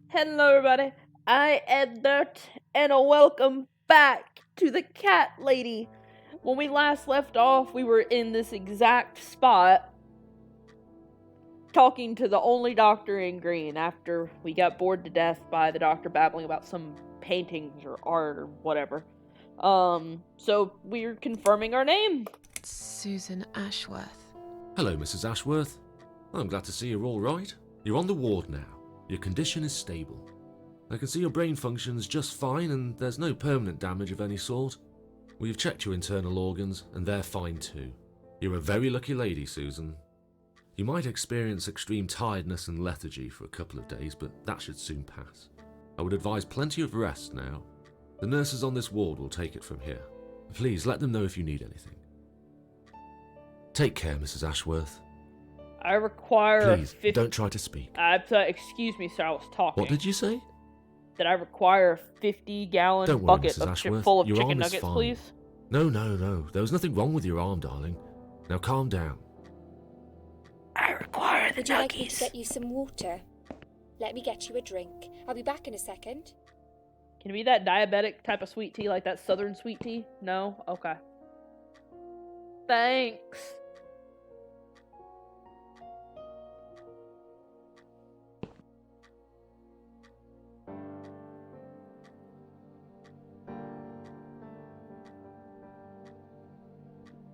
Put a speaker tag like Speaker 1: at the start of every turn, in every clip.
Speaker 1: Hello, everybody. I am Dirt, and welcome back to the Cat Lady. When we last left off, we were in this exact spot, talking to the only doctor in green after we got bored to death by the doctor babbling about some paintings or art or whatever. So we're confirming our name.
Speaker 2: Susan Ashworth.
Speaker 3: Hello, Mrs. Ashworth. I'm glad to see you're all right. You're on the ward now. Your condition is stable. I can see your brain functions just fine and there's no permanent damage of any sort. We've checked your internal organs and they're fine too. You're a very lucky lady, Susan. You might experience extreme tiredness and lethargy for a couple of days, but that should soon pass. I would advise plenty of rest now. The nurses on this ward will take it from here. Please let them know if you need anything. Take care, Mrs. Ashworth.
Speaker 1: I require
Speaker 3: Please,
Speaker 1: 50...
Speaker 3: don't try to speak.
Speaker 1: Excuse me, sir, I was talking.
Speaker 3: What did you say?
Speaker 1: That I require a 50-gallon
Speaker 3: Don't worry,
Speaker 1: bucket
Speaker 3: Mrs.
Speaker 1: of
Speaker 3: Ashworth.
Speaker 1: full of
Speaker 3: Your
Speaker 1: chicken
Speaker 3: arm is
Speaker 1: nuggets,
Speaker 3: fine.
Speaker 1: please.
Speaker 3: No. There was nothing wrong with your arm, darling. Now calm down.
Speaker 1: I require the
Speaker 4: Would you like me
Speaker 1: nuggies.
Speaker 4: to get you some water? Let me get you a drink. I'll be back in a second.
Speaker 1: Can it be that diabetic type of sweet tea, like that southern sweet tea? No? Okay. Thanks.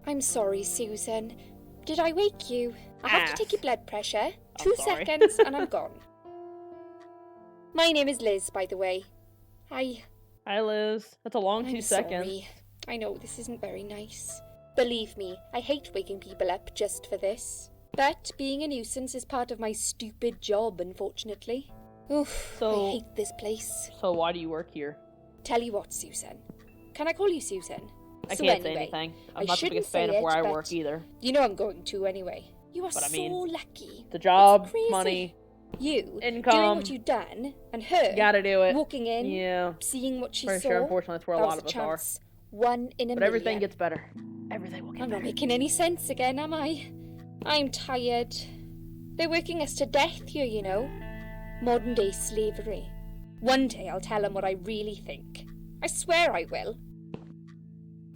Speaker 4: I'm sorry, Susan. Did I wake you? I have to take your blood pressure.
Speaker 1: I'm
Speaker 4: 2
Speaker 1: sorry.
Speaker 4: seconds and I'm gone. My name is Liz, by the way. Hi.
Speaker 1: Hi, Liz. That's a long
Speaker 4: I'm
Speaker 1: 2 seconds.
Speaker 4: sorry. I know this isn't very nice. Believe me, I hate waking people up just for this. But being a nuisance is part of my stupid job, unfortunately. Oof,
Speaker 1: So-
Speaker 4: I hate this place.
Speaker 1: So why do you work here?
Speaker 4: Tell you what, Susan. Can I call you Susan?
Speaker 1: I
Speaker 4: So
Speaker 1: can't say
Speaker 4: anyway,
Speaker 1: anything.
Speaker 4: I
Speaker 1: I'm not the
Speaker 4: shouldn't
Speaker 1: biggest fan
Speaker 4: say
Speaker 1: of where
Speaker 4: it,
Speaker 1: I
Speaker 4: but
Speaker 1: work either.
Speaker 4: You know I'm going to anyway. You are
Speaker 1: But I
Speaker 4: so
Speaker 1: mean,
Speaker 4: lucky.
Speaker 1: The job,
Speaker 4: It's crazy.
Speaker 1: money,
Speaker 4: You
Speaker 1: income.
Speaker 4: doing what you've done, and her
Speaker 1: gotta do it.
Speaker 4: walking in,
Speaker 1: Yeah.
Speaker 4: seeing what she
Speaker 1: For
Speaker 4: saw.
Speaker 1: sure, unfortunately, that's where a
Speaker 4: That
Speaker 1: lot
Speaker 4: was
Speaker 1: of us
Speaker 4: chance. One in a
Speaker 1: But
Speaker 4: million.
Speaker 1: everything gets better. Everything will get
Speaker 4: I'm
Speaker 1: better.
Speaker 4: not making any sense again, am I? I'm tired. They're working us to death here, you know. Modern day slavery. One day I'll tell them what I really think. I swear I will.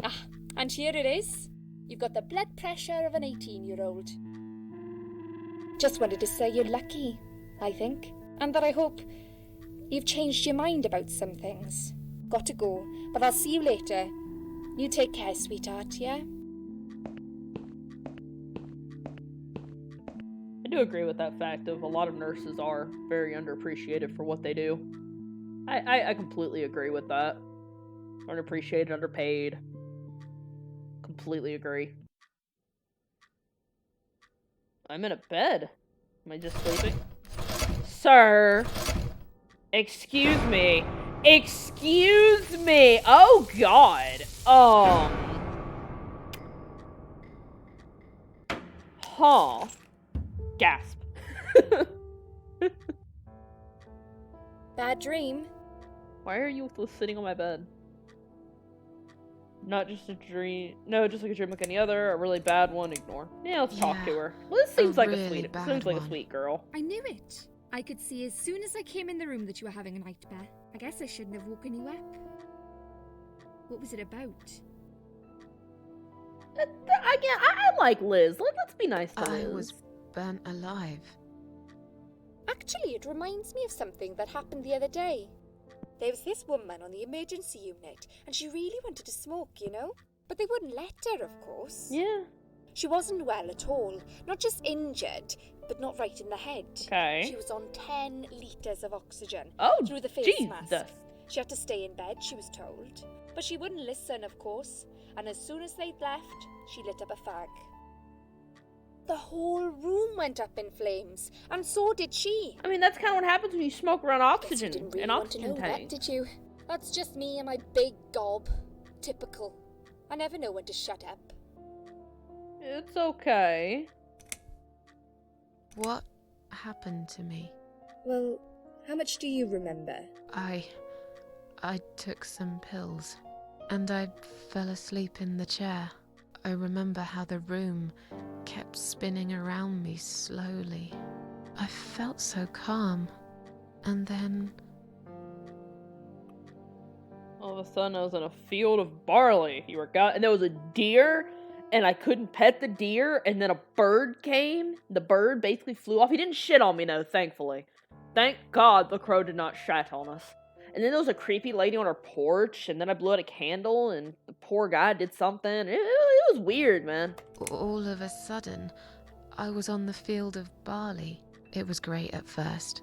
Speaker 4: Ah, and here it is. You've got the blood pressure of an 18-year-old. Just wanted to say you're lucky, I think. And that I hope you've changed your mind about some things. Got to go, but I'll see you later. You take care, sweetheart, yeah?
Speaker 1: I do agree with that fact of a lot of nurses are very underappreciated for what they do. I completely agree with that. Underappreciated, underpaid. Completely agree. I'm in a bed. Am I just sleeping? Sir! Excuse me. Excuse me! Oh god! Huh. Gasp.
Speaker 4: Bad dream?
Speaker 1: Why are you sitting on my bed? Not just a dream. No, just like a dream like any other. A really bad one. Ignore. Yeah, let's talk to
Speaker 2: Yeah,
Speaker 1: her. Well, this seems like a
Speaker 2: really
Speaker 1: sweet.
Speaker 2: bad
Speaker 1: Seems like a
Speaker 2: one.
Speaker 1: sweet girl.
Speaker 5: I knew it. I could see as soon as I came in the room that you were having a nightmare. I guess I shouldn't have woken you up. What was it about?
Speaker 1: I like Liz. Let's be nice to
Speaker 2: I
Speaker 1: Liz.
Speaker 2: was burnt alive.
Speaker 4: Actually, it reminds me of something that happened the other day. There was this woman on the emergency unit, and she really wanted to smoke, you know? But they wouldn't let her, of course.
Speaker 1: Yeah.
Speaker 4: She wasn't well at all. Not just injured, but not right in the head.
Speaker 1: Okay.
Speaker 4: She was on 10 litres of oxygen
Speaker 1: Oh,
Speaker 4: through the face
Speaker 1: Jesus.
Speaker 4: mask. She had to stay in bed, she was told. But she wouldn't listen, of course. And as soon as they'd left, she lit up a fag. The whole room went up in flames, and so did she.
Speaker 1: I mean, that's kind of what happens when you smoke around
Speaker 4: Guess
Speaker 1: oxygen.
Speaker 4: you didn't really
Speaker 1: An
Speaker 4: want to
Speaker 1: oxygen
Speaker 4: know
Speaker 1: tank.
Speaker 4: that, did you? That's just me and my big gob. Typical. I never know when to shut up.
Speaker 1: It's okay.
Speaker 2: What happened to me?
Speaker 4: Well, how much do you remember?
Speaker 2: I took some pills and I fell asleep in the chair. I remember how the room kept spinning around me slowly. I felt so calm. And then
Speaker 1: All of a sudden, I was in a field of barley. And there was a deer, and I couldn't pet the deer, and then a bird came. The bird basically flew off. He didn't shit on me, though, thankfully. Thank God the crow did not shat on us. And then there was a creepy lady on her porch, and then I blew out a candle, and the poor guy did something. It was weird, man.
Speaker 2: all of a sudden, I was on the field of barley. It was great at first.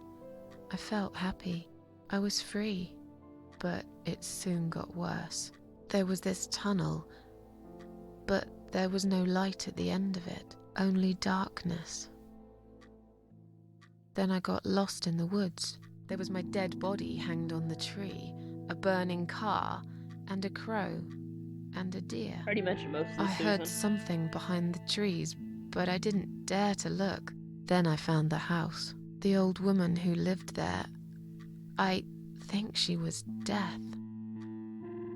Speaker 2: I felt happy. I was free. But it soon got worse. There was this tunnel, but there was no light at the end of it, only darkness. Then I got lost in the woods. There was my dead body hanged on the tree, a burning car, and a crow, and a deer.
Speaker 1: I already mentioned most of
Speaker 2: I
Speaker 1: this,
Speaker 2: heard
Speaker 1: Susan.
Speaker 2: something behind the trees, but I didn't dare to look. Then I found the house. The old woman who lived there. I think she was Death.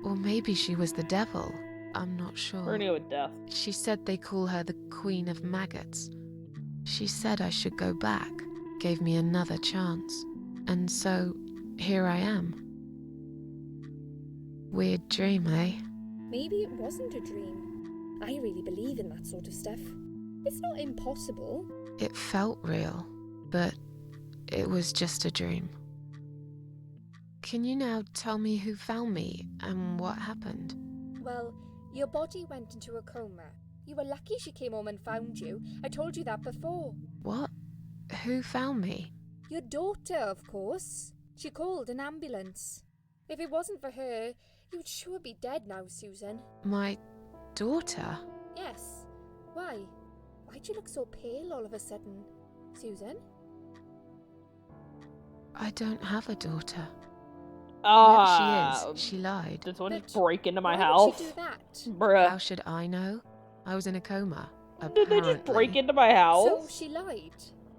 Speaker 2: Or maybe she was the devil. I'm not sure.
Speaker 1: We're gonna go with Death.
Speaker 2: She said they call her the Queen of Maggots. She said I should go back, gave me another chance. And so, here I am. Weird dream, eh?
Speaker 4: Maybe it wasn't a dream. I really believe in that sort of stuff. It's not impossible.
Speaker 2: It felt real, but it was just a dream. Can you now tell me who found me and what happened?
Speaker 4: Well, your body went into a coma. You were lucky she came home and found you. I told you that before.
Speaker 2: What? Who found me?
Speaker 4: Your daughter, of course. She called an ambulance. If it wasn't for her, you'd sure be dead now, Susan.
Speaker 2: My daughter?
Speaker 4: Yes. Why? Why'd you look so pale all of a sudden, Susan?
Speaker 2: I don't have a daughter.
Speaker 1: Ah,
Speaker 2: She is. She lied.
Speaker 1: did someone just
Speaker 4: But
Speaker 1: break into my
Speaker 4: Why
Speaker 1: house?
Speaker 4: would she do that?
Speaker 1: Bruh.
Speaker 2: How should I know? I was in a coma.
Speaker 1: Did they just break
Speaker 2: apparently.
Speaker 1: into my house?
Speaker 4: So she lied.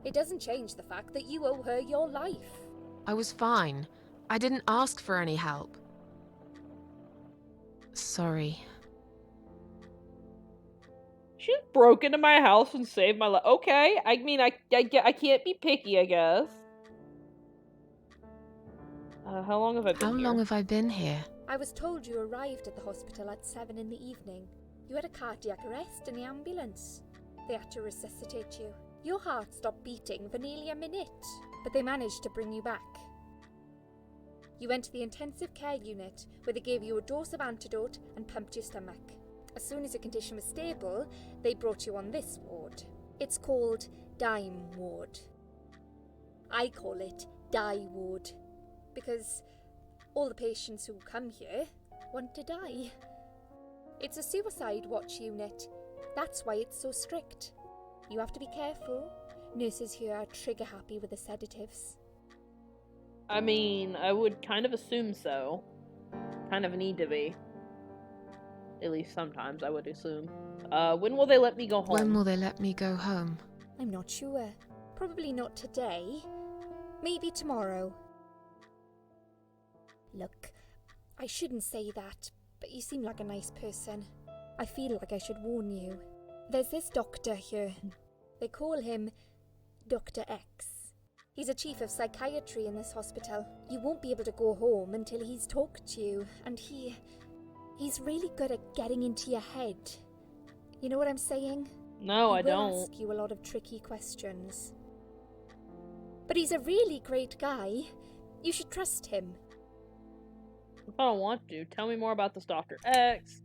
Speaker 4: It doesn't change the fact that you owe her your life.
Speaker 2: I was fine. I didn't ask for any help. Sorry.
Speaker 1: She just broke into my house and saved my life. Okay, I mean, I can't be picky, I guess. How long have I been
Speaker 2: How
Speaker 1: here?
Speaker 2: long have I been here?
Speaker 4: I was told you arrived at the hospital at 7 in the evening. You had a cardiac arrest in the ambulance. They had to resuscitate you. Your heart stopped beating for nearly a minute, but they managed to bring you back. You went to the intensive care unit, where they gave you a dose of antidote and pumped your stomach. As soon as your condition was stable, they brought you on this ward. It's called Dime Ward. I call it Die Ward, because all the patients who come here want to die. It's a suicide watch unit. That's why it's so strict. You have to be careful. Nurses here are trigger happy with the sedatives.
Speaker 1: I mean, I would kind of assume so. Kind of need to be. At least sometimes, I would assume. When will they let me go home?
Speaker 2: When will they let me go home?
Speaker 4: I'm not sure. Probably not today. Maybe tomorrow. Look, I shouldn't say that, but you seem like a nice person. I feel like I should warn you. There's this doctor here. They call him Dr. X. He's a chief of psychiatry in this hospital. You won't be able to go home until he's talked to you, and he's really good at getting into your head. You know what I'm saying?
Speaker 1: No, I
Speaker 4: He will
Speaker 1: don't.
Speaker 4: ask you a lot of tricky questions. But he's a really great guy. You should trust him.
Speaker 1: If I don't want to, tell me more about this Dr. X.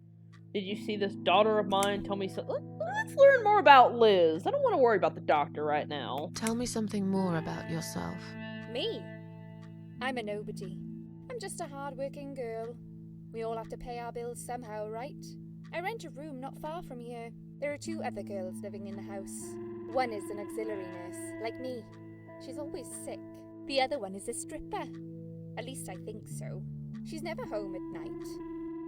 Speaker 1: Did you see this daughter of mine? Tell me so. Let's learn more about Liz. I don't want to worry about the doctor right now.
Speaker 2: Tell me something more about yourself.
Speaker 4: Me? I'm a nobody. I'm just a hard-working girl. We all have to pay our bills somehow, right? I rent a room not far from here. There are 2 other girls living in the house. One is an auxiliary nurse, like me. She's always sick. The other one is a stripper. At least I think so. She's never home at night.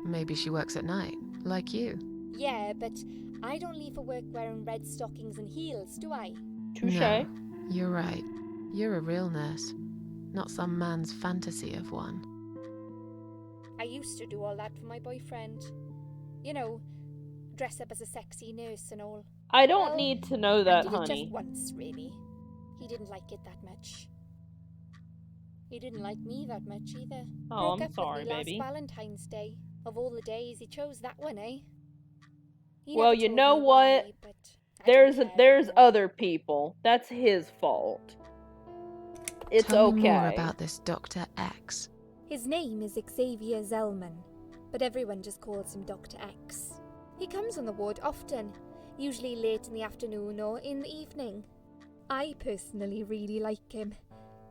Speaker 2: Maybe she works at night, like you.
Speaker 4: Yeah, but I don't leave for work wearing red stockings and heels, do I?
Speaker 1: Touche.
Speaker 2: No, you're right. You're a real nurse, not some man's fantasy of one.
Speaker 4: I used to do all that for my boyfriend. You know, dress up as a sexy nurse and all.
Speaker 1: I don't
Speaker 4: Well,
Speaker 1: need to know
Speaker 4: I
Speaker 1: that,
Speaker 4: did it
Speaker 1: honey.
Speaker 4: just once, really. He didn't like it that much. He didn't like me that much either.
Speaker 1: Oh,
Speaker 4: Broke
Speaker 1: I'm
Speaker 4: up
Speaker 1: sorry,
Speaker 4: with me last
Speaker 1: baby.
Speaker 4: Valentine's Day. Of all the days, he chose that one, eh? He
Speaker 1: Well,
Speaker 4: never
Speaker 1: you
Speaker 4: told
Speaker 1: know
Speaker 4: me
Speaker 1: what?
Speaker 4: why, but I don't care
Speaker 1: There's
Speaker 4: anymore.
Speaker 1: other people. That's his fault. It's
Speaker 2: Tell me
Speaker 1: okay.
Speaker 2: more about this Dr. X.
Speaker 4: His name is Xavier Zellman, but everyone just calls him Dr. X. He comes on the ward often, usually late in the afternoon or in the evening. I personally really like him,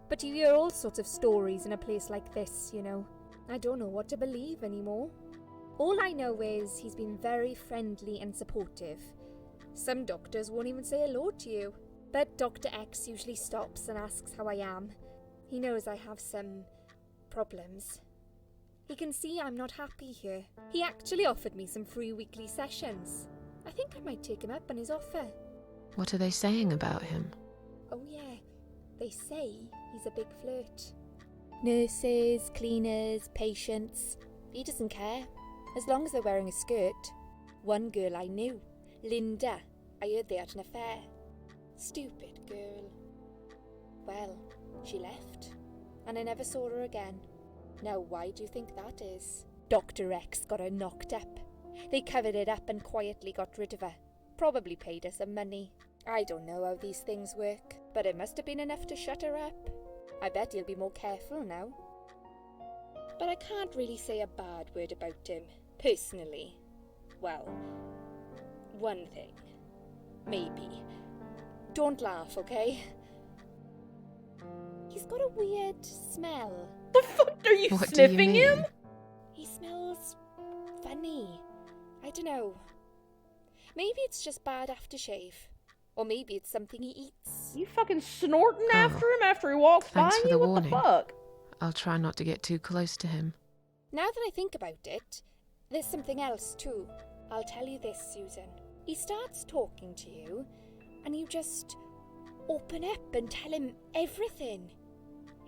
Speaker 4: but you hear all sorts of stories in a place like this, you know. I don't know what to believe anymore. All I know is he's been very friendly and supportive. Some doctors won't even say hello to you, but Dr. X usually stops and asks how I am. He knows I have some problems. He can see I'm not happy here. He actually offered me some free weekly sessions. I think I might take him up on his offer.
Speaker 2: What are they saying about him?
Speaker 4: Oh yeah, they say he's a big flirt. Nurses, cleaners, patients. He doesn't care, as long as they're wearing a skirt. One girl I knew, Linda, I heard they had an affair. Stupid girl. Well, she left, and I never saw her again. Now why do you think that is? Dr. X got her knocked up. They covered it up and quietly got rid of her. Probably paid her some money. I don't know how these things work, but it must have been enough to shut her up. I bet he'll be more careful now. But I can't really say a bad word about him, personally. Well, one thing. Maybe. Don't laugh, okay? He's got a weird smell.
Speaker 1: The fuck are you
Speaker 2: What do you
Speaker 1: sniffing
Speaker 2: mean?
Speaker 1: him?
Speaker 4: He smells funny. I don't know. Maybe it's just bad aftershave. Or maybe it's something he eats.
Speaker 1: You fucking snorting
Speaker 2: Oh,
Speaker 1: after him after he walks by
Speaker 2: thanks for
Speaker 1: you?
Speaker 2: the
Speaker 1: What
Speaker 2: warning.
Speaker 1: the fuck?
Speaker 2: I'll try not to get too close to him.
Speaker 4: Now that I think about it, there's something else too. I'll tell you this, Susan. He starts talking to you, and you just open up and tell him everything.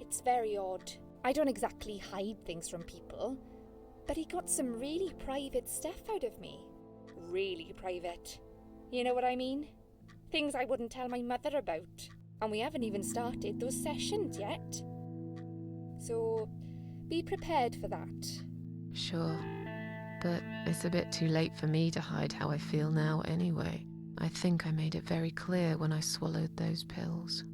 Speaker 4: It's very odd. I don't exactly hide things from people, but he got some really private stuff out of me. Really private. You know what I mean? Things I wouldn't tell my mother about. And we haven't even started those sessions yet. So, be prepared for that.
Speaker 2: Sure. But it's a bit too late for me to hide how I feel now anyway. I think I made it very clear when I swallowed those pills.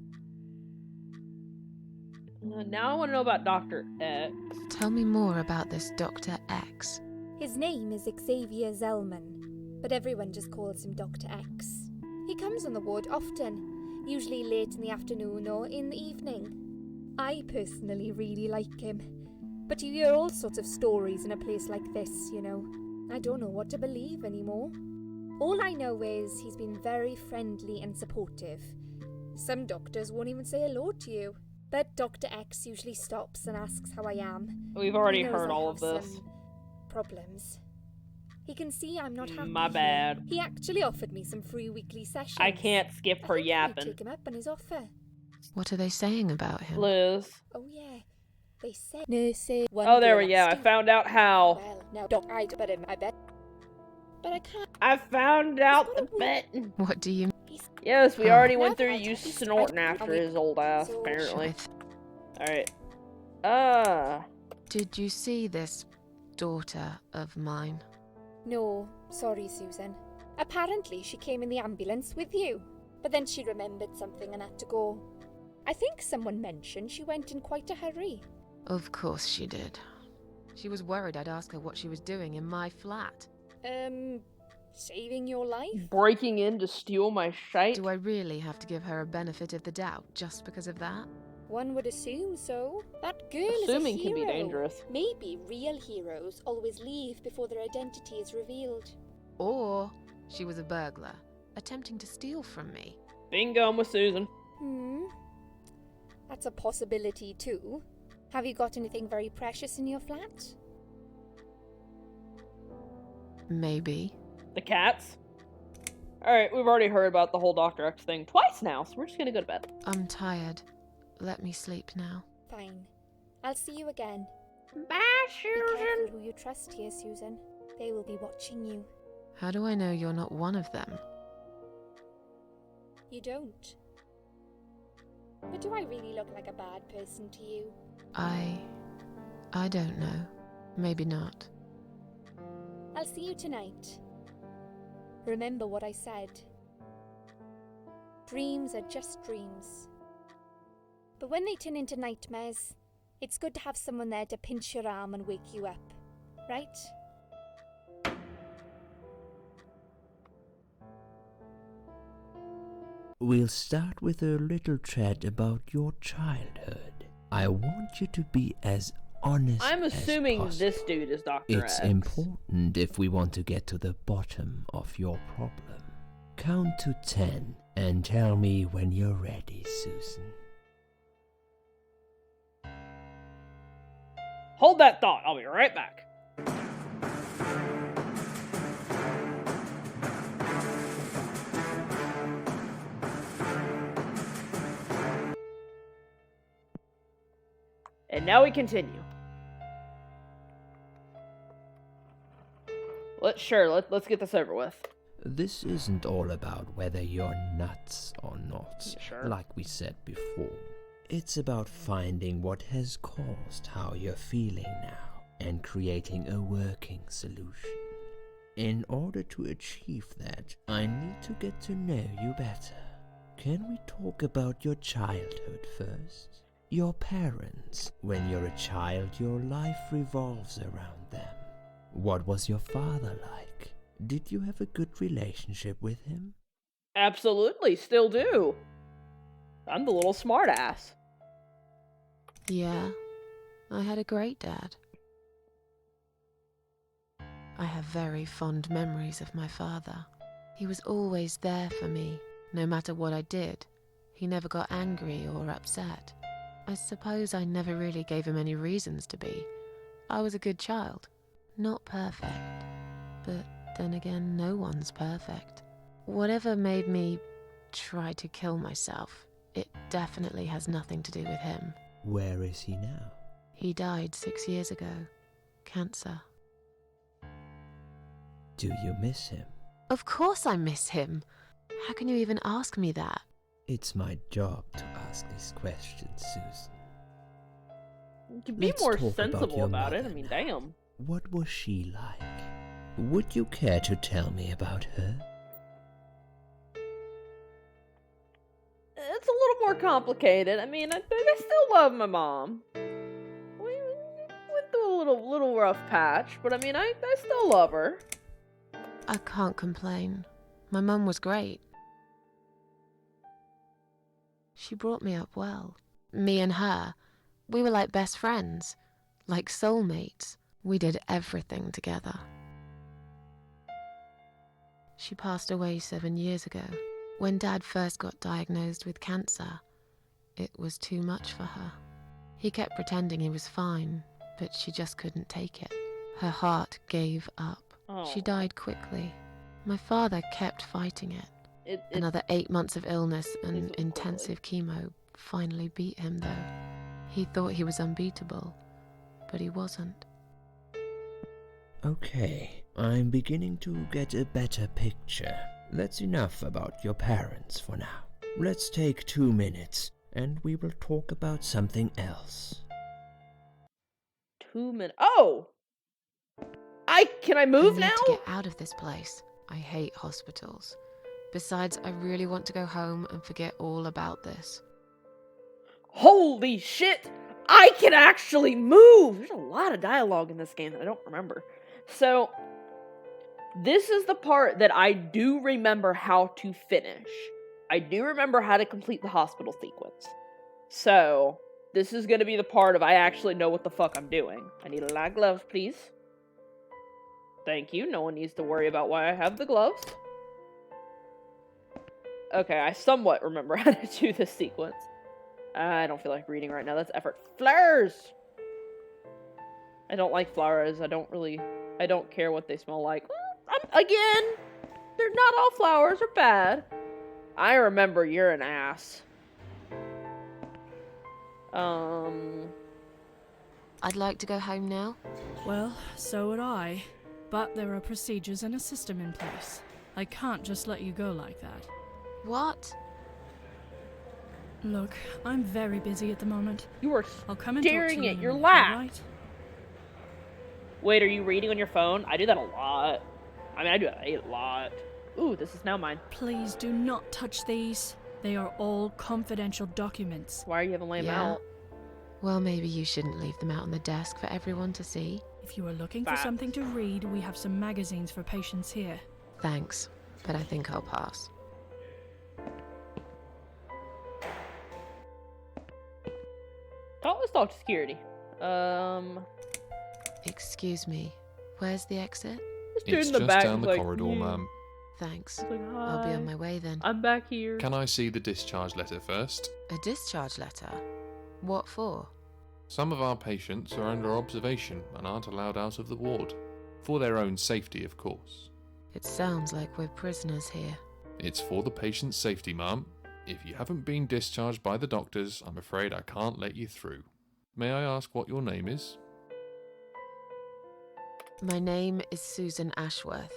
Speaker 1: Now I want to know about Dr. X.
Speaker 2: Tell me more about this Dr. X.
Speaker 4: His name is Xavier Zellman, but everyone just calls him Dr. X. He comes on the ward often, usually late in the afternoon or in the evening. I personally really like him, but you hear all sorts of stories in a place like this, you know. I don't know what to believe anymore. All I know is he's been very friendly and supportive. Some doctors won't even say hello to you, but Dr. X usually stops and asks how I am.
Speaker 1: We've already
Speaker 4: He knows
Speaker 1: heard
Speaker 4: I
Speaker 1: all of
Speaker 4: have
Speaker 1: this.
Speaker 4: some problems. He can see I'm not happy.
Speaker 1: My
Speaker 4: here.
Speaker 1: bad.
Speaker 4: He actually offered me some free weekly sessions.
Speaker 1: I can't skip
Speaker 4: I
Speaker 1: her
Speaker 4: think I might
Speaker 1: yapping.
Speaker 4: take him up on his offer.
Speaker 2: What are they saying about him?
Speaker 1: Liz.
Speaker 4: Oh yeah, they say nurses.
Speaker 1: Oh, there we go. I found out how.
Speaker 4: Well, no, don't I? But I bet. But I can't.
Speaker 1: I found out
Speaker 4: got
Speaker 1: the
Speaker 4: a
Speaker 1: bet.
Speaker 2: What do you
Speaker 4: He's,
Speaker 1: Yes, we
Speaker 2: Huh.
Speaker 1: already
Speaker 4: Now
Speaker 1: went
Speaker 4: that
Speaker 1: through
Speaker 4: I
Speaker 1: you
Speaker 4: tell you,
Speaker 1: snorting
Speaker 4: I
Speaker 1: after
Speaker 4: mean,
Speaker 1: his old ass,
Speaker 4: so-
Speaker 1: apparently.
Speaker 2: Shit.
Speaker 1: Alright.
Speaker 2: Did you see this daughter of mine?
Speaker 4: No, sorry, Susan. Apparently, she came in the ambulance with you, but then she remembered something and had to go. I think someone mentioned she went in quite a hurry.
Speaker 2: Of course she did. She was worried I'd ask her what she was doing in my flat.
Speaker 4: Saving your life?
Speaker 1: Breaking in to steal my shite?
Speaker 2: Do I really have to give her a benefit of the doubt just because of that?
Speaker 4: One would assume so. That girl
Speaker 1: Assuming
Speaker 4: is a
Speaker 1: can
Speaker 4: hero.
Speaker 1: be dangerous.
Speaker 4: Maybe real heroes always leave before their identity is revealed.
Speaker 2: Or she was a burglar, attempting to steal from me.
Speaker 1: Bingo, I'm with Susan.
Speaker 4: That's a possibility too. Have you got anything very precious in your flat?
Speaker 2: Maybe.
Speaker 1: The cats? Alright, we've already heard about the whole Dr. X thing twice now, so we're just gonna go to bed.
Speaker 2: I'm tired. Let me sleep now.
Speaker 4: Fine. I'll see you again.
Speaker 1: Bye,
Speaker 4: Be careful who you trust here, Susan. They will be watching you.
Speaker 2: How do I know you're not one of them?
Speaker 4: You don't. But do I really look like a bad person to you?
Speaker 2: I don't know. Maybe not.
Speaker 4: I'll see you tonight. Remember what I said. Dreams are just dreams. But when they turn into nightmares, it's good to have someone there to pinch your arm and wake you up, right?
Speaker 6: We'll start with a little chat about your childhood. I want you to be as honest
Speaker 1: I'm assuming
Speaker 6: as
Speaker 1: this dude is Dr.
Speaker 6: It's
Speaker 1: X.
Speaker 6: important if we want to get to the bottom of your problem. Count to 10 and tell me when you're ready, Susan.
Speaker 1: Hold that thought. I'll be right back. And now we continue. Let's get this over with.
Speaker 6: This isn't all about whether you're nuts or not,
Speaker 1: Sure.
Speaker 6: like we said before. It's about finding what has caused how you're feeling now and creating a working solution. In order to achieve that, I need to get to know you better. Can we talk about your childhood first? Your parents. When you're a child, your life revolves around them. What was your father like? Did you have a good relationship with him?
Speaker 1: Absolutely, still do. I'm the little smartass.
Speaker 2: Yeah, I had a great dad. I have very fond memories of my father. He was always there for me, no matter what I did. He never got angry or upset. I suppose I never really gave him any reasons to be. I was a good child. Not perfect, but then again, no one's perfect. Whatever made me try to kill myself, it definitely has nothing to do with him.
Speaker 6: Where is he now?
Speaker 2: He died 6 years ago. Cancer.
Speaker 6: Do you miss him?
Speaker 2: Of course I miss him. How can you even ask me that?
Speaker 6: It's my job to ask these questions, Susan.
Speaker 1: You can be
Speaker 6: Let's
Speaker 1: more
Speaker 6: talk about
Speaker 1: sensible
Speaker 6: your
Speaker 1: about it.
Speaker 6: mother
Speaker 1: I mean,
Speaker 6: now.
Speaker 1: damn.
Speaker 6: What was she like? Would you care to tell me about her?
Speaker 1: It's a little more complicated. I mean, I still love my mom. We went through a little rough patch, but I mean, I still love her.
Speaker 2: I can't complain. My mum was great. She brought me up well. Me and her, we were like best friends, like soulmates. We did everything together. She passed away 7 years ago. When Dad first got diagnosed with cancer, it was too much for her. He kept pretending he was fine, but she just couldn't take it. Her heart gave up.
Speaker 1: Oh.
Speaker 2: She died quickly. My father kept fighting it.
Speaker 1: It
Speaker 2: Another 8 months of illness and
Speaker 1: Isn't
Speaker 2: intensive chemo finally beat him, though. He thought he was unbeatable, but he wasn't.
Speaker 6: Okay, I'm beginning to get a better picture. That's enough about your parents for now. Let's take 2 minutes, and we will talk about something else.
Speaker 1: 2 minutes. Oh! Can I move
Speaker 2: I need
Speaker 1: now?
Speaker 2: to get out of this place. I hate hospitals. Besides, I really want to go home and forget all about this.
Speaker 1: Holy shit! I can actually move! There's a lot of dialogue in this game that I don't remember. So, this is the part that I do remember how to finish. I do remember how to complete the hospital sequence. So, this is going to be the part of I actually know what the fuck I'm doing. I need a lot of gloves, please. Thank you. No one needs to worry about why I have the gloves. Okay, I somewhat remember how to do this sequence. I don't feel like reading right now. That's effort. Flowers! I don't like flowers. I don't care what they smell like. Again, they're not all flowers are bad. I remember you're an ass.
Speaker 2: I'd like to go home now.
Speaker 7: Well, so would I. But there are procedures and a system in place. I can't just let you go like that.
Speaker 2: What?
Speaker 7: Look, I'm very busy at the moment.
Speaker 1: You are
Speaker 7: I'll come and talk to
Speaker 1: staring
Speaker 7: you
Speaker 1: at
Speaker 7: in a
Speaker 1: your
Speaker 7: minute,
Speaker 1: lap.
Speaker 7: alright?
Speaker 1: Wait, are you reading on your phone? I do that a lot. I mean, I do that a lot. Ooh, this is now mine.
Speaker 7: Please do not touch these. They are all confidential documents.
Speaker 1: Why are you having them
Speaker 2: Yeah?
Speaker 1: out?
Speaker 2: Well, maybe you shouldn't leave them out on the desk for everyone to see.
Speaker 7: If you are looking for
Speaker 1: Facts.
Speaker 7: something to read, we have some magazines for patients here.
Speaker 2: Thanks, but I think I'll pass.
Speaker 1: Oh, let's talk to security.
Speaker 2: Excuse me, where's the exit?
Speaker 1: This dude
Speaker 8: It's
Speaker 1: in the
Speaker 8: just
Speaker 1: back
Speaker 8: down
Speaker 1: is
Speaker 8: the
Speaker 1: like,
Speaker 8: corridor, ma'am.
Speaker 2: Thanks.
Speaker 1: He's like,
Speaker 2: I'll be
Speaker 1: "Hi,
Speaker 2: on my way then.
Speaker 1: I'm back here."
Speaker 8: Can I see the discharge letter first?
Speaker 2: A discharge letter? What for?
Speaker 8: Some of our patients are under observation and aren't allowed out of the ward. For their own safety, of course.
Speaker 2: It sounds like we're prisoners here.
Speaker 8: It's for the patient's safety, ma'am. If you haven't been discharged by the doctors, I'm afraid I can't let you through. May I ask what your name is?
Speaker 2: My name is Susan Ashworth.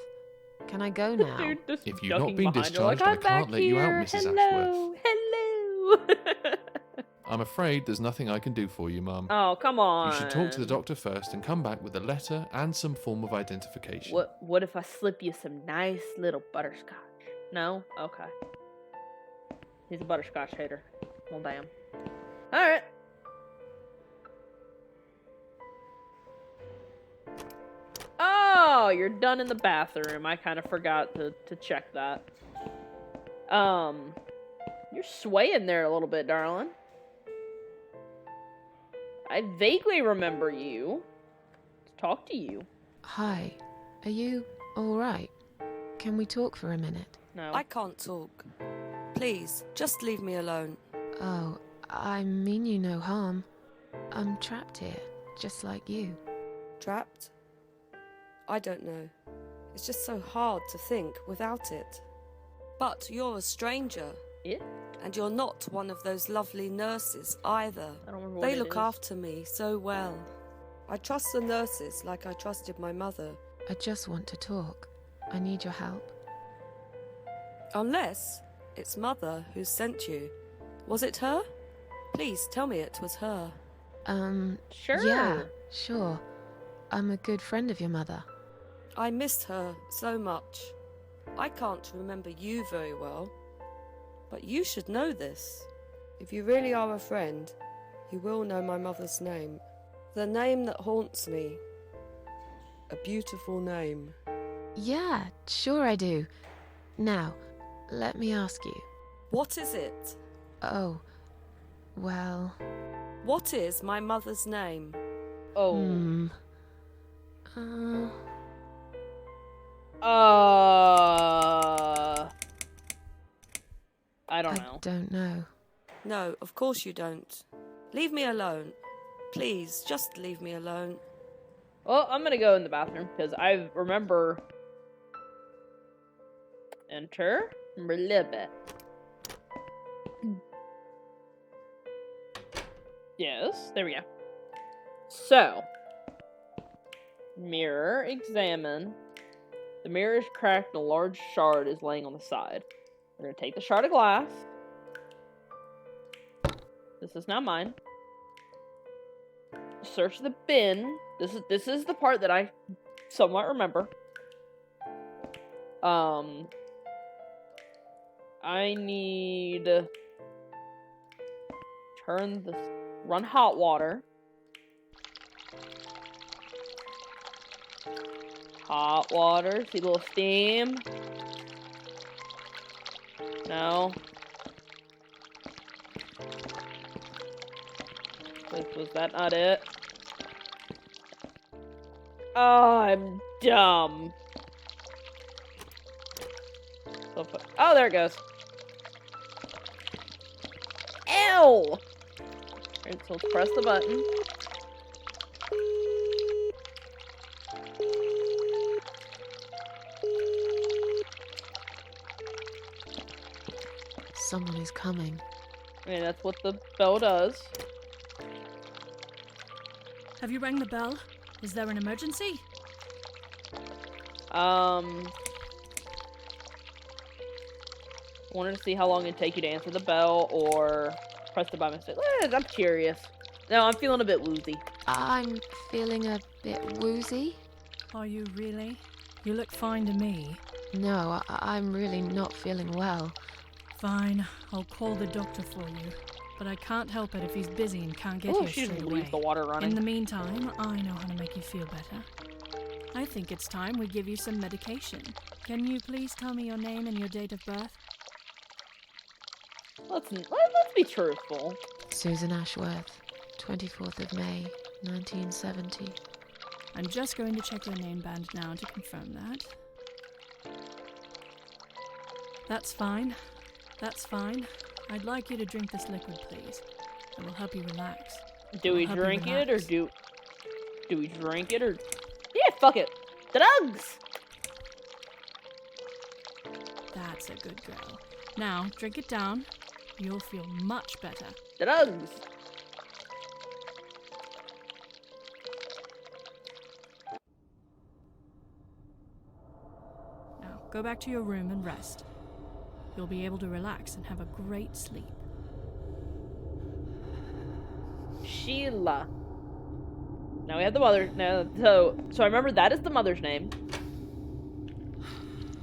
Speaker 2: Can I go now?
Speaker 1: Dude, just
Speaker 8: If you've not
Speaker 1: ducking
Speaker 8: been
Speaker 1: behind her, like,
Speaker 8: discharged, I
Speaker 1: "I'm back
Speaker 8: can't let you out,
Speaker 1: here.
Speaker 8: Mrs.
Speaker 1: Hello, hello."
Speaker 8: I'm afraid there's nothing I can do for you, ma'am.
Speaker 1: Oh, come on.
Speaker 8: You should talk to the doctor first and come back with a letter and some form of identification.
Speaker 1: What if I slip you some nice little butterscotch? No? Okay. He's a butterscotch hater. Well, damn. Alright. Oh, you're done in the bathroom. I kind of forgot to check that. You're swaying there a little bit, darling. I vaguely remember you. To talk to you.
Speaker 2: Hi, are you alright? Can we talk for a minute?
Speaker 1: No.
Speaker 9: I can't talk. Please, just leave me alone.
Speaker 2: Oh, I mean you no harm. I'm trapped here, just like you.
Speaker 9: Trapped? I don't know. It's just so hard to think without it. But you're a stranger.
Speaker 1: Yeah?
Speaker 9: And you're not one of those lovely nurses either.
Speaker 1: I don't remember what
Speaker 9: They
Speaker 1: it
Speaker 9: look
Speaker 1: is.
Speaker 9: after me so well. I trust the nurses like I trusted my mother.
Speaker 2: I just want to talk. I need your help.
Speaker 9: Unless it's Mother who sent you. Was it her? Please tell me it was her.
Speaker 1: Sure.
Speaker 2: Yeah, sure. I'm a good friend of your mother.
Speaker 9: I missed her so much. I can't remember you very well. But you should know this. If you really are a friend, you will know my mother's name. The name that haunts me. A beautiful name.
Speaker 2: Yeah, sure I do. Now, let me ask you.
Speaker 9: What is it?
Speaker 2: Oh, well...
Speaker 9: What is my mother's name?
Speaker 1: Oh. I don't know.
Speaker 2: I don't know.
Speaker 9: No, of course you don't. Leave me alone. Please, just leave me alone.
Speaker 1: Well, I'm gonna go in the bathroom because I remember. Enter. Remember a little bit. Yes, there we go. So, mirror, examine. The mirror is cracked and a large shard is laying on the side. We're gonna take the shard of glass. This is now mine. Search the bin. This is the part that I somewhat remember. I need run hot water. Hot water. See a little steam? No. Was that not it? Oh, I'm dumb. Oh, there it goes. Ew! Alright, so let's press the button.
Speaker 2: Someone is coming.
Speaker 1: I mean, that's what the bell does.
Speaker 7: Have you rang the bell? Is there an emergency?
Speaker 1: Wanted to see how long it'd take you to answer the bell, or pressed it by mistake. I'm curious. No, I'm feeling a bit woozy.
Speaker 2: I'm feeling a bit woozy.
Speaker 7: Are you really? You look fine to me.
Speaker 2: No, I'm really not feeling well.
Speaker 7: Fine, I'll call the doctor for you. But I can't help it if he's busy and can't get
Speaker 1: Oh,
Speaker 7: here
Speaker 1: she
Speaker 7: straight
Speaker 1: just
Speaker 7: away.
Speaker 1: leaves the water running.
Speaker 7: In the meantime, I know how to make you feel better. I think it's time we give you some medication. Can you please tell me your name and your date of birth?
Speaker 1: Let's be truthful.
Speaker 2: Susan Ashworth, 24th of May, 1970.
Speaker 7: I'm just going to check your name band now to confirm that. That's fine. That's fine. I'd like you to drink this liquid, please. It will help you relax.
Speaker 1: Do we
Speaker 7: It'll help you
Speaker 1: drink it or
Speaker 7: relax.
Speaker 1: do we drink it or yeah, fuck it. Drugs.
Speaker 7: That's a good girl. Now, drink it down. You'll feel much better.
Speaker 1: Drugs.
Speaker 7: Now, go back to your room and rest. You'll be able to relax and have a great sleep.
Speaker 1: Sheila. Now we have the mother. No, so I remember that is the mother's name.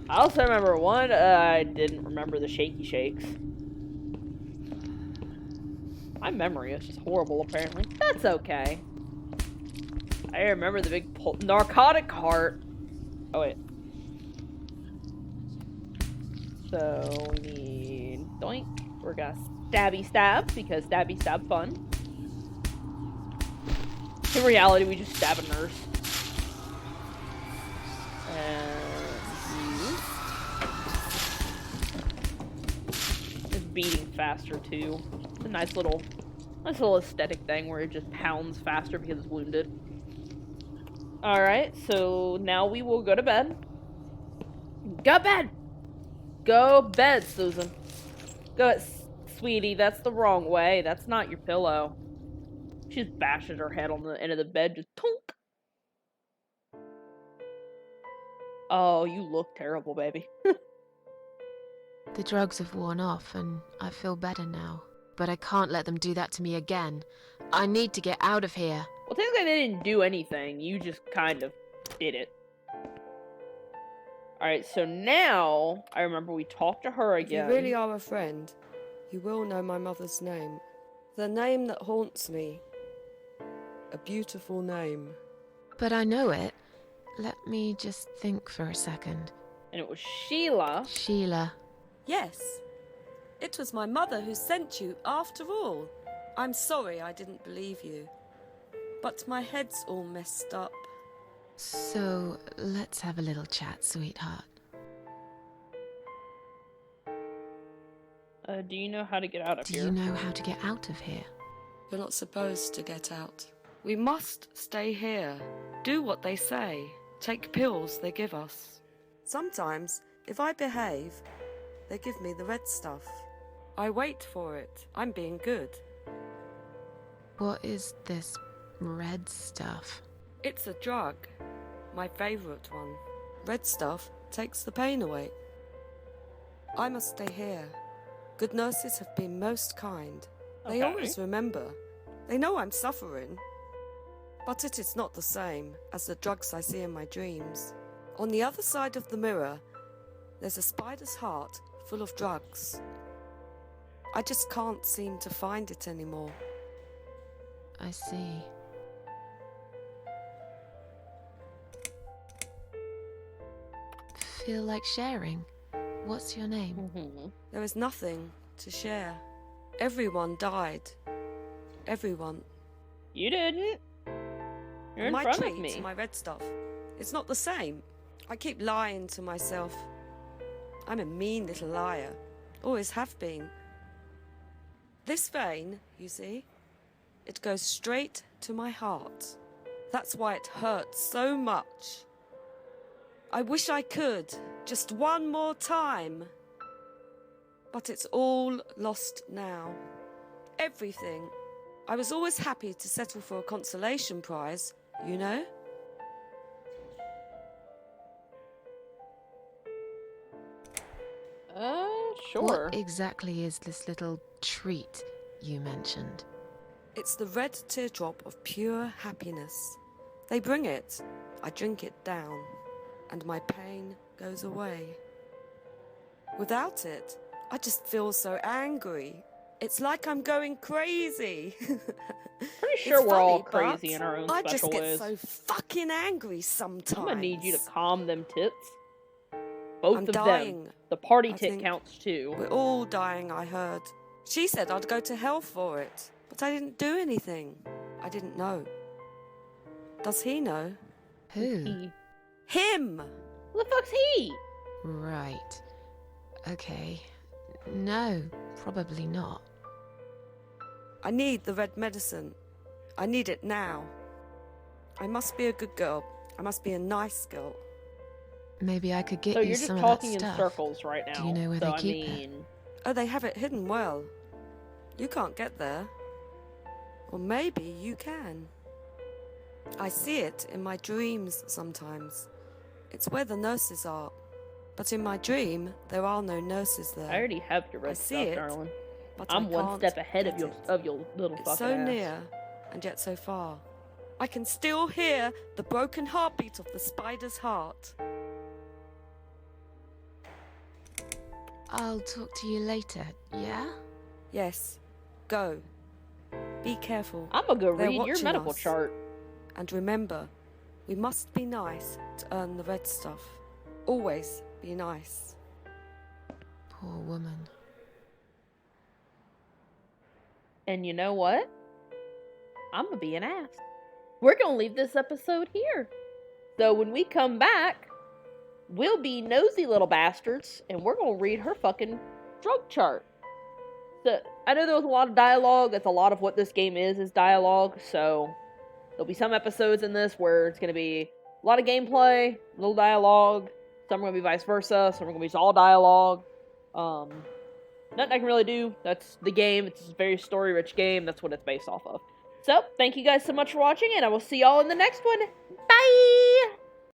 Speaker 1: I also remember one. I didn't remember the shaky shakes. My memory is just horrible. Apparently, that's okay. I remember the big narcotic heart. Oh wait. So we need doink. We're gonna stabby stab because stabby stab fun. In reality, we just stab a nurse. And it's beating faster too. It's a nice little aesthetic thing where it just pounds faster because it's wounded. Alright, so now we will go to bed. Go bed! Go bed, Susan. Go, sweetie, that's the wrong way. That's not your pillow. She just bashes her head on the end of the bed, just tonk. Oh, you look terrible, baby.
Speaker 2: The drugs have worn off and I feel better now. But I can't let them do that to me again. I need to get out of here.
Speaker 1: Well, technically they didn't do anything. You just kind of did it. Alright, so now, I remember we talked to her again.
Speaker 9: If you really are a friend, you will know my mother's name. The name that haunts me. A beautiful name.
Speaker 2: But I know it. Let me just think for a second.
Speaker 1: And it was Sheila.
Speaker 2: Sheila.
Speaker 9: Yes. It was my mother who sent you, after all. I'm sorry I didn't believe you. But my head's all messed up.
Speaker 2: So, let's have a little chat, sweetheart.
Speaker 1: Do you know how to get out of
Speaker 2: Do
Speaker 1: here?
Speaker 2: you know how to get out of here?
Speaker 9: You're not supposed to get out. We must stay here. Do what they say. Take pills they give us. Sometimes, if I behave, they give me the red stuff. I wait for it. I'm being good.
Speaker 2: What is this red stuff?
Speaker 9: It's a drug. My favourite one. Red stuff takes the pain away. I must stay here. Good nurses have been most kind. They
Speaker 1: Okay.
Speaker 9: always remember. They know I'm suffering. But it is not the same as the drugs I see in my dreams. On the other side of the mirror, there's a spider's heart full of drugs. I just can't seem to find it anymore.
Speaker 2: I see. Feel like sharing? What's your name?
Speaker 1: Mm-hmm.
Speaker 9: There is nothing to share. Everyone died. Everyone.
Speaker 1: You didn't. You're in
Speaker 9: my
Speaker 1: front
Speaker 9: treat,
Speaker 1: of me.
Speaker 9: my red stuff. It's not the same. I keep lying to myself. I'm a mean little liar. Always have been. This vein, you see, it goes straight to my heart. That's why it hurts so much. I wish I could, just one more time. But it's all lost now. Everything. I was always happy to settle for a consolation prize, you know?
Speaker 1: Sure.
Speaker 2: What exactly is this little treat you mentioned?
Speaker 9: It's the red teardrop of pure happiness. They bring it, I drink it down, and my pain goes away. Without it, I just feel so angry. It's like I'm going crazy.
Speaker 1: Pretty sure we're all crazy in our own
Speaker 9: I
Speaker 1: special
Speaker 9: just get
Speaker 1: ways.
Speaker 9: so fucking angry sometimes.
Speaker 1: I'm gonna need you to calm them tits. Both
Speaker 9: I'm
Speaker 1: of
Speaker 9: dying.
Speaker 1: them. The party
Speaker 9: I
Speaker 1: tit
Speaker 9: think
Speaker 1: counts too.
Speaker 9: We're all dying, I heard. She said I'd go to hell for it, but I didn't do anything. I didn't know. Does he know?
Speaker 2: Who?
Speaker 1: He.
Speaker 9: Him!
Speaker 1: Who the fuck's he?
Speaker 2: Right. Okay. No, probably not.
Speaker 9: I need the red medicine. I need it now. I must be a good girl. I must be a nice girl.
Speaker 2: Maybe I could get
Speaker 1: So
Speaker 2: you
Speaker 1: you're
Speaker 2: some
Speaker 1: just
Speaker 2: of
Speaker 1: talking
Speaker 2: that
Speaker 1: in
Speaker 2: stuff.
Speaker 1: circles right now.
Speaker 2: Do you know where
Speaker 1: so,
Speaker 2: they keep
Speaker 1: I
Speaker 2: it?
Speaker 1: mean,
Speaker 9: Oh, they have it hidden well. You can't get there. Or maybe you can. I see it in my dreams sometimes. It's where the nurses are. But in my dream, there are no nurses there.
Speaker 1: I already have your
Speaker 9: I
Speaker 1: red
Speaker 9: see
Speaker 1: stuff,
Speaker 9: it,
Speaker 1: darling.
Speaker 9: but
Speaker 1: I'm
Speaker 9: I
Speaker 1: one
Speaker 9: can't
Speaker 1: step ahead
Speaker 9: get it.
Speaker 1: of your little
Speaker 9: It's
Speaker 1: fucking
Speaker 9: so
Speaker 1: ass.
Speaker 9: near, and yet so far. I can still hear the broken heartbeat of the spider's heart.
Speaker 2: I'll talk to you later, yeah?
Speaker 9: Yes, go. Be careful.
Speaker 1: I'm gonna go
Speaker 9: They're
Speaker 1: read your
Speaker 9: watching
Speaker 1: medical
Speaker 9: us.
Speaker 1: chart.
Speaker 9: And remember, we must be nice to earn the red stuff. Always be nice.
Speaker 2: Poor woman.
Speaker 1: And you know what? I'm gonna be an ass. We're gonna leave this episode here. So when we come back, we'll be nosy little bastards, and we're gonna read her fucking drug chart. So I know there was a lot of dialogue. That's a lot of what this game is dialogue. So there'll be some episodes in this where it's gonna be a lot of gameplay, little dialogue. Some are gonna be vice versa. Some are gonna be just all dialogue. Nothing I can really do. That's the game. It's a very story-rich game. That's what it's based off of. So, thank you guys so much for watching, and I will see y'all in the next one. Bye!